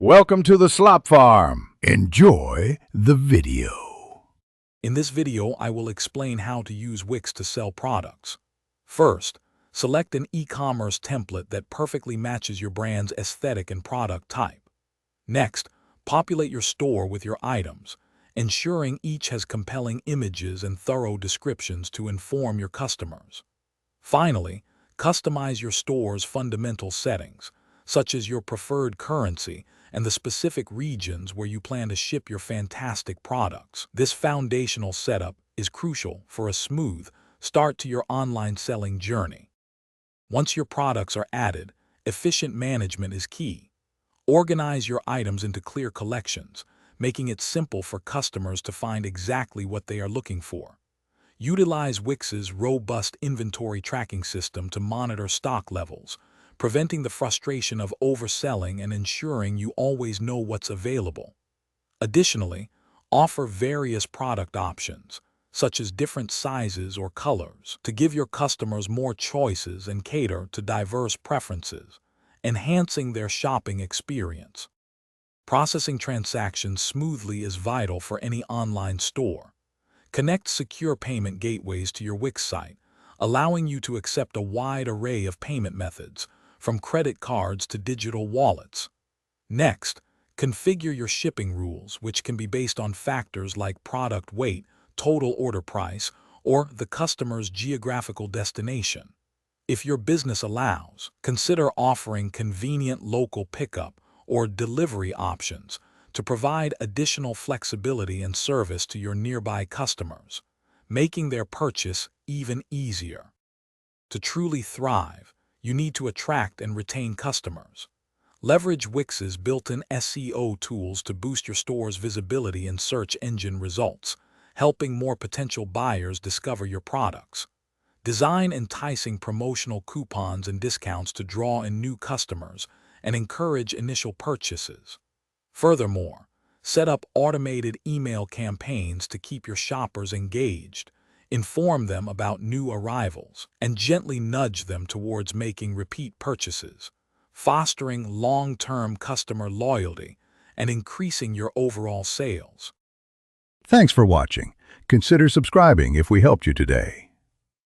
Welcome to the Slop Farm. Enjoy the video. In this video, I will explain how to use Wix to sell products. First, select an e-commerce template that perfectly matches your brand's aesthetic and product type. Next, populate your store with your items, ensuring each has compelling images and thorough descriptions to inform your customers. Finally, customize your store's fundamental settings, such as your preferred currency and the specific regions where you plan to ship your fantastic products. This foundational setup is crucial for a smooth start to your online selling journey. Once your products are added, efficient management is key. Organize your items into clear collections, making it simple for customers to find exactly what they are looking for. Utilize Wix's robust inventory tracking system to monitor stock levels, preventing the frustration of overselling and ensuring you always know what's available. Additionally, offer various product options, such as different sizes or colors, to give your customers more choices and cater to diverse preferences, enhancing their shopping experience. Processing transactions smoothly is vital for any online store. Connect secure payment gateways to your Wix site, allowing you to accept a wide array of payment methods, from credit cards to digital wallets. Next, configure your shipping rules, which can be based on factors like product weight, total order price, or the customer's geographical destination. If your business allows, consider offering convenient local pickup or delivery options to provide additional flexibility and service to your nearby customers, making their purchase even easier. To truly thrive, you need to attract and retain customers. Leverage Wix's built-in SEO tools to boost your store's visibility in search engine results, helping more potential buyers discover your products. Design enticing promotional coupons and discounts to draw in new customers and encourage initial purchases. Furthermore, set up automated email campaigns to keep your shoppers engaged, inform them about new arrivals, and gently nudge them towards making repeat purchases, fostering long-term customer loyalty and increasing your overall sales. Thanks for watching. Consider subscribing if we helped you today.